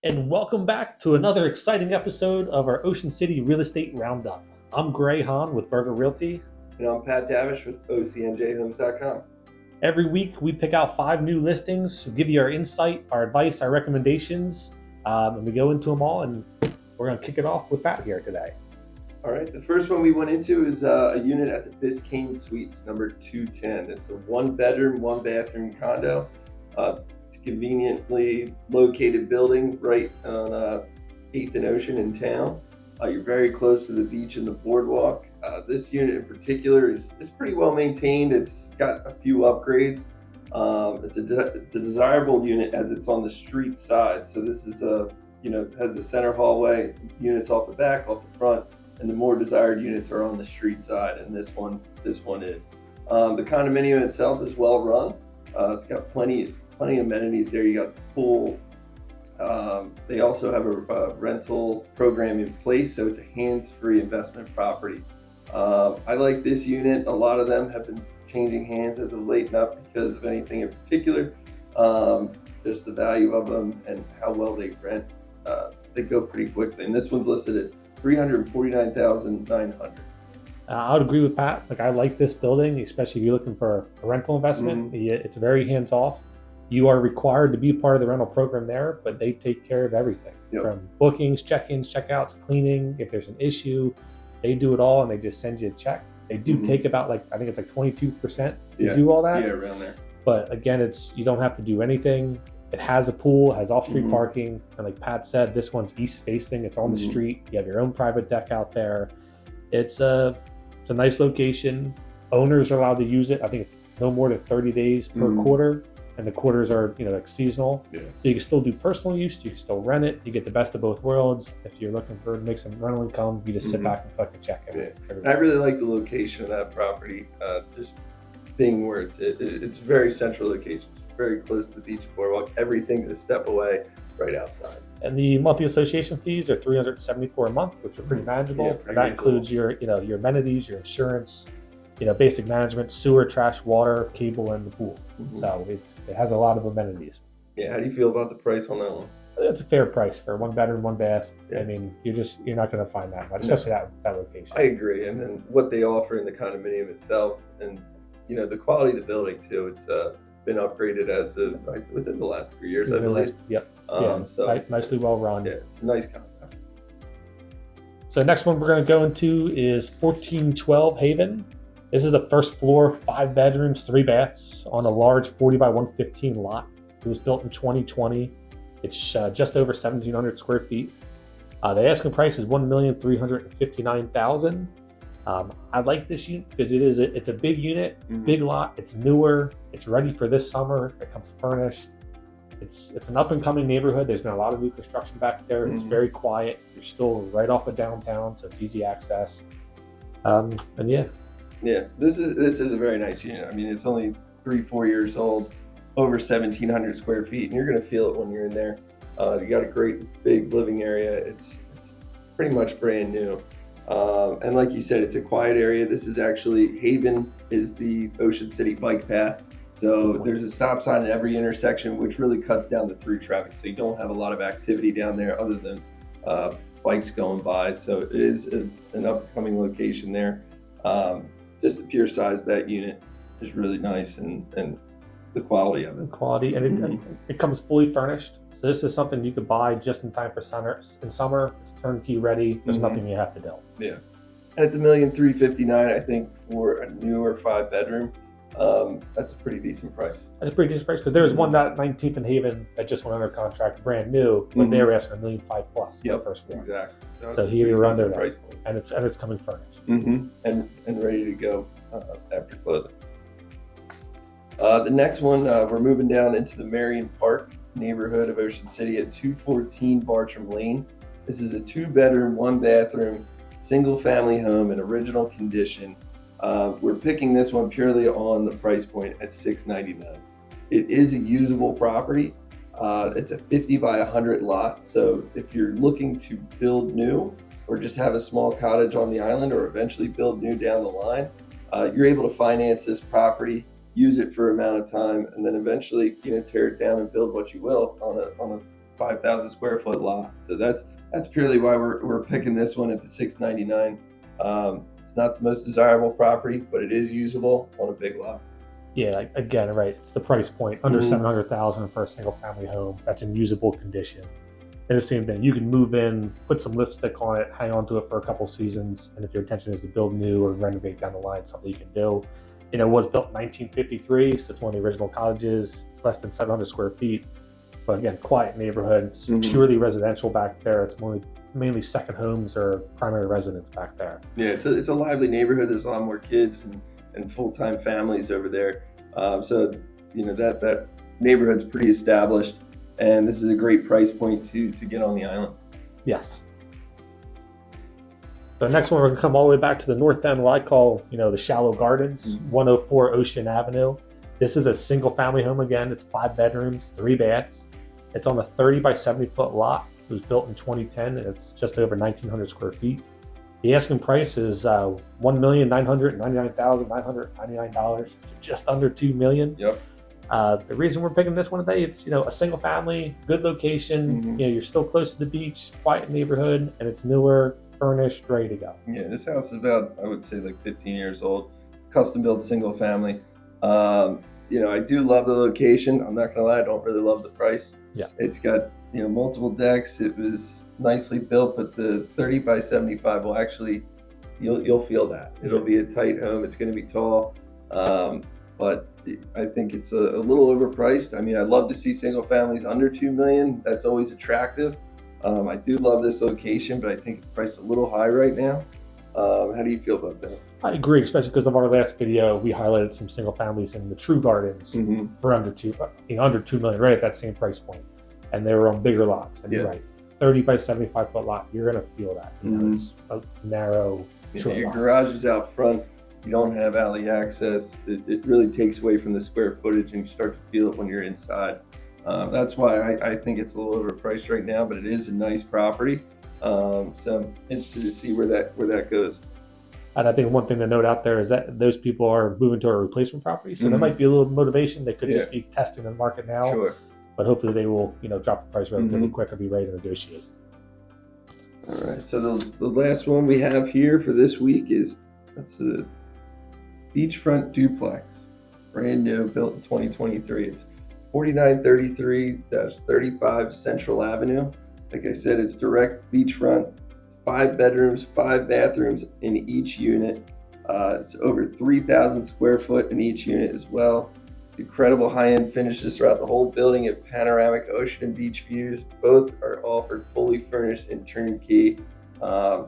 And welcome back to another exciting episode of our Ocean City Real Estate Roundup. I'm Haenn with Berger Realty. And I'm Pat Davish with OCNJ Every week we pick out 5 new listings, give you our insight, our advice, our recommendations, and we go into them all, and we're going to kick it off with Pat here today. All right, the first one we went into is a unit at the Biscayne Suites, number 210. It's a 1-bedroom, 1-bathroom condo. It's a conveniently located building right on 8th and Ocean in town. You're very close to the beach and the boardwalk. This unit in particular is pretty well maintained. It's got a few upgrades. It's a desirable unit as it's on the street side. So this is has a center hallway, units off the back, off the front, and the more desired units are on the street side, and this one is. The condominium itself is well run. It's got plenty amenities there. You got the pool. They also have a rental program in place, so it's a hands-free investment property. I like this unit. A lot of them have been changing hands as of late, not because of anything in particular, just the value of them and how well they rent. They go pretty quickly, and this one's listed at $349,900. I would agree with Pat. I like this building, especially if you're looking for a rental investment. Mm-hmm. It's very hands-off. You are required to be part of the rental program there, but they take care of everything. Yep. From bookings, check-ins, check-outs, cleaning. If there's an issue, they do it all, and they just send you a check. They do take about I think it's 22% to do all that. Yeah, around there. But again, you don't have to do anything. It has a pool, has off-street parking, and like Pat said, this one's east-facing. It's on the street. You have your own private deck out there. It's a nice location. Owners are allowed to use it. I think it's no more than 30 days per quarter, and the quarters are seasonal. Yeah. So you can still do personal use. You can still rent it. You get the best of both worlds. If you're looking to make some rental income, you just sit back and collect a check. I really like the location of that property. Just being where it's very central location. Very close to the beach boardwalk. Everything's a step away, right outside. And the monthly association fees are $374 a month, which are pretty manageable. And that includes your amenities, your insurance, basic management, sewer, trash, water, cable, and the pool. So it has a lot of amenities. Yeah. How do you feel about the price on that one? It's a fair price for 1-bedroom, 1-bath. Yeah. I mean, you're not going to find that much, especially that location. I agree. And then what they offer in the condominium itself, and the quality of the building too. It's been upgraded as of within the last 3 years, I believe. Yep. So nicely well run. Yeah, it's a nice condo. So the next one we're going to go into is 1412 Haenn. This is a first floor, 5 bedrooms, 3 baths on a large 40 by 115 lot. It was built in 2020. It's just over 1,700 square feet. The asking price is $1,359,000. I like this unit because it's a big unit, big lot. It's newer. It's ready for this summer. It comes furnished. It's an up and coming neighborhood. There's been a lot of new construction back there. It's very quiet. You're still right off of downtown, so it's easy access. And yeah, this is a very nice unit. I mean, it's only 3-4 years old, over 1,700 square feet, and you're going to feel it when you're in there. You got a great big living area. It's pretty much brand new. And like you said, it's a quiet area. This is actually, Haenn is the Ocean City bike path. So there's a stop sign at every intersection, which really cuts down the through traffic. So you don't have a lot of activity down there other than bikes going by. So it is an up-and-coming location there. Just the pure size of that unit is really nice, and the quality of it. And it comes fully furnished. So this is something you could buy just in time for summer. In summer, it's turnkey ready. There's nothing you have to do. Yeah. And at the $1,359,000, I think for a newer 5-bedroom, that's a pretty decent price. That's a pretty decent price because there was one at 19th and Haenn that just went under contract, brand new, but they were asking $1,500,000 plus for the first floor. Exactly. So here you're under that, and it's coming furnished. And ready to go after closing. The next one, we're moving down into the Marion Park neighborhood of Ocean City at 214 Bartram Lane. This is a 2-bedroom, 1-bathroom, single-family home in original condition. We're picking this one purely on the price point at $699,000. It is a usable property. It's a 50 by 100 lot. So if you're looking to build new or just have a small cottage on the island or eventually build new down the line, you're able to finance this property, use it for an amount of time, and then eventually tear it down and build what you will on a 5,000 square foot lot. So that's purely why we're picking this one at the $699. It's not the most desirable property, but it is usable on a big lot. Yeah, again, right. It's the price point under Mhm. 700,000 for a single family home that's in usable condition. And the same thing, you can move in, put some lipstick on it, hang on to it for a couple seasons, and if your intention is to build new or renovate down the line, something you can do. You know, it was built in 1953, so it's one of the original cottages. It's less than 700 square feet, but again, quiet neighborhood. It's purely residential back there. It's mainly second homes or primary residence back there. Yeah, it's a lively neighborhood. There's a lot more kids and full-time families over there. So you know that neighborhood's pretty established, and this is a great price point to get on the island. Yes. The next one, we're going to come all the way back to the north end, what I call, the Shallow Gardens, 104 Ocean Avenue. This is a single family home again. It's 5 bedrooms, 3 baths. It's on a 30 by 70 foot lot. It was built in 2010, and it's just over 1,900 square feet. The asking price is $1,999,999, just under $2 million. Yep. The reason we're picking this one today, it's a single family, good location. You're still close to the beach, quiet neighborhood, and it's newer, furnished, ready to go. Yeah, this house is about, I would say, like 15 years old. Custom built single family. I do love the location. I'm not gonna lie, I don't really love the price. Yeah. It's got multiple decks. It was nicely built, but the 30 by 75 will actually, you'll feel that. It'll be a tight home. It's going to be tall, but I think it's a little overpriced. I mean, I love to see single families under $2 million. That's always attractive. I do love this location, but I think it's priced a little high right now. How do you feel about that? I agree, especially because of our last video, we highlighted some single families in the True Gardens for under $2 million, right at that same price point. And they were on bigger lots. And you're right, 30 by 75 foot lot, you're going to feel that. It's a narrow, short your lot. garage is out front. You don't have alley access. It really takes away from the square footage, and you start to feel it when you're inside. That's why I think it's a little overpriced right now, but it is a nice property. So I'm interested to see where that goes. And I think one thing to note out there is that those people are moving to a replacement property. So there might be a little motivation. They could just be testing the market now. Sure. But hopefully they will, drop the price relatively quick and be ready to negotiate. All right. So the last one we have here for this week that's a beachfront duplex, brand new, built in 2023. It's 4933-35 Central Avenue. Like I said, it's direct beachfront, 5 bedrooms, 5 bathrooms in each unit. It's over 3,000 square foot in each unit as well. Incredible high-end finishes throughout the whole building at panoramic ocean and beach views. Both are offered fully furnished and turnkey.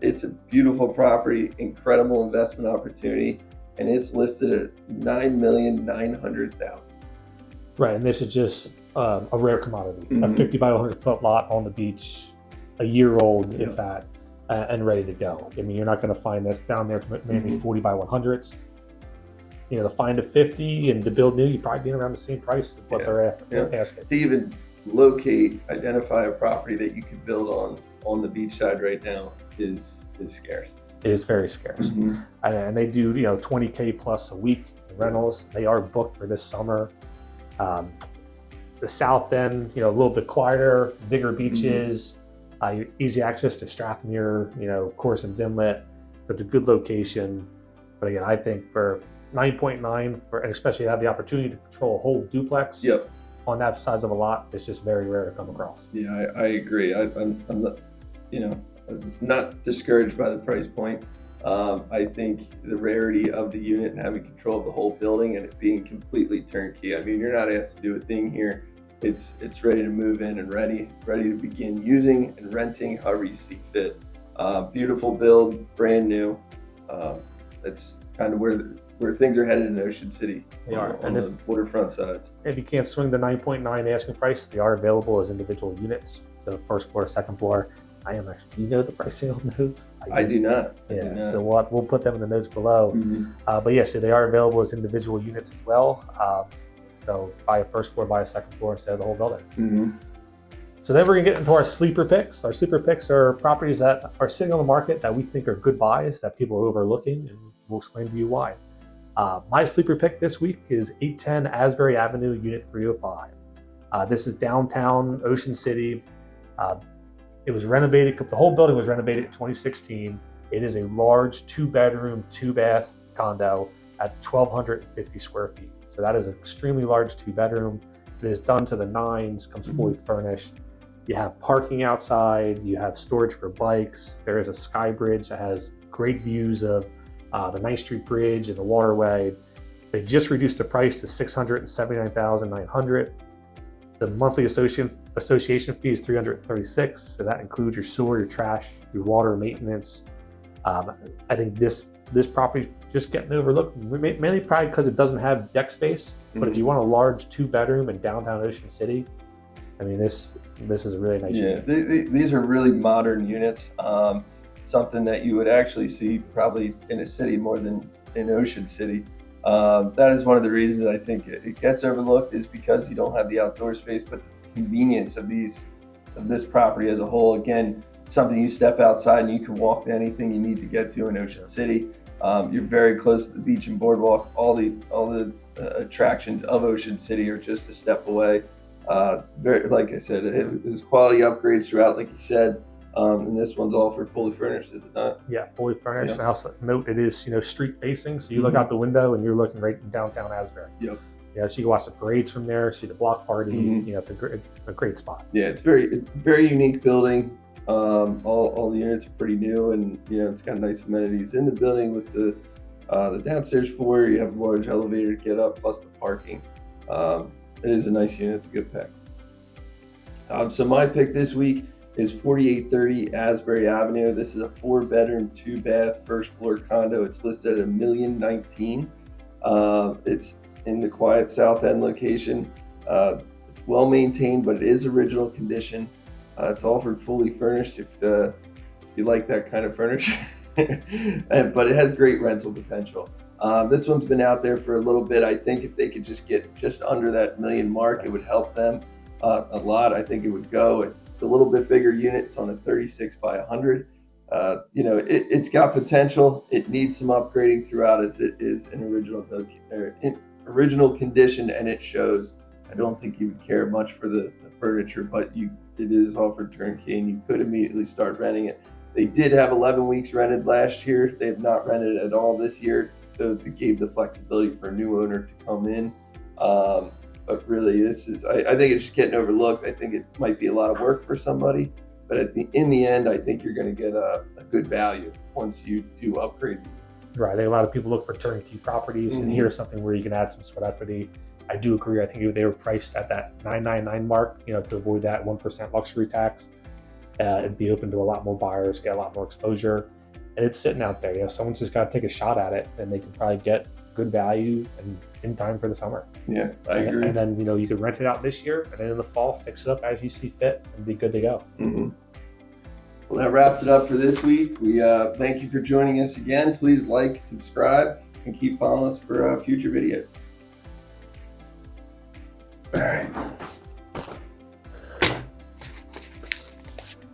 It's a beautiful property, incredible investment opportunity, and it's listed at $9,900,000. Right, and this is just a rare commodity. A 50 by 100 foot lot on the beach, a year old, if that, and ready to go. I mean, you're not going to find this down there, maybe 40 by 100s. To find a 50 and to build new, you'd probably be around the same price as what they're asking. To even identify a property that you could build on the beach side right now is scarce. It is very scarce. And they do, $20K plus a week in rentals. They are booked for this summer. The south end, a little bit quieter, bigger beaches, easy access to Strathmere, Corson's Inlet. It's a good location. But again, I think for 9.9, and especially to have the opportunity to control a whole duplex on that size of a lot, it's just very rare to come across. Yeah, I agree. I'm not discouraged by the price point. I think the rarity of the unit and having control of the whole building and it being completely turnkey. I mean, you're not asked to do a thing here. It's ready to move in and ready to begin using and renting however you see fit. Beautiful build, brand new. That's kind of where things are headed in Ocean City. They are. On the waterfront sides. If you can't swing the 9.9 asking price, they are available as individual units. So first floor, second floor. I am actually, do you know the pricing on those? I do not. So we'll put them in the notes below. But yes, they are available as individual units as well. So buy a first floor, buy a second floor instead of the whole building. So then we're gonna get into our sleeper picks. Our sleeper picks are properties that are sitting on the market that we think are good buys that people are overlooking, and we'll explain to you why. My sleeper pick this week is 810 Asbury Avenue, Unit 305. This is downtown Ocean City. It was renovated. The whole building was renovated in 2016. It is a large 2-bedroom, 2-bath condo at 1,250 square feet. So that is an extremely large 2-bedroom. It is done to the nines, comes fully furnished. You have parking outside. You have storage for bikes. There is a sky bridge that has great views of the 9th Street Bridge and the waterway. They just reduced the price to $679,900. The monthly association fee is $336, so that includes your sewer, your trash, your water maintenance. I think this property just getting overlooked, mainly probably because it doesn't have deck space. But if you want a large 2-bedroom in downtown Ocean City, I mean, this is a really nice unit. These are really modern units. Something that you would actually see probably in a city more than in Ocean City. That is one of the reasons I think it gets overlooked, is because you don't have the outdoor space, but the convenience of this property as a whole. Again, something you step outside and you can walk to anything you need to get to in Ocean City. You're very close to the beach and boardwalk. All the attractions of Ocean City are just a step away. Like I said, it was quality upgrades throughout, like you said. And this one's all for fully furnished, is it not? Yeah, fully furnished. And also note it is street facing, so you look out the window and you're looking right in downtown Asbury. Yep. Yeah, so you can watch the parades from there, see the block party. It's a great spot. Yeah, it's very unique building. All the units are pretty new, and it's got nice amenities in the building with the downstairs floor. You have a large elevator to get up, plus the parking. It is a nice unit. It's a good pick. So my pick this week is 4830 Asbury Avenue. This is a 4-bedroom, 2-bath, first-floor condo. It's listed at $1,019,000. It's in the quiet South End location. It's well maintained, but it is original condition. It's offered fully furnished if you like that kind of furniture, but it has great rental potential. This one's been out there for a little bit. I think if they could just get just under that $1 million mark, it would help them a lot. I think it would go. It's a little bit bigger unit. It's on a 36 by 100. It's got potential. It needs some upgrading throughout, as it is an original condition, and it shows. I don't think you would care much for the furniture, but it is offered turnkey, and you could immediately start renting it. They did have 11 weeks rented last year. They have not rented at all this year, so they gave the flexibility for a new owner to come in. But really, I think it's just getting overlooked. I think it might be a lot of work for somebody, but in the end, I think you're going to get a good value once you do upgrade. Right. I think a lot of people look for turnkey properties, and here's something where you can add some sweat equity. I do agree. I think they were priced at that $999 mark, to avoid that 1% luxury tax. It'd be open to a lot more buyers, get a lot more exposure, and it's sitting out there. Someone's just got to take a shot at it, and they can probably get good value and in time for the summer. Yeah, I agree. And then you could rent it out this year, and then in the fall fix it up as you see fit, and be good to go. Well, that wraps it up for this week. We thank you for joining us again. Please like, subscribe, and keep following us for future videos. All right.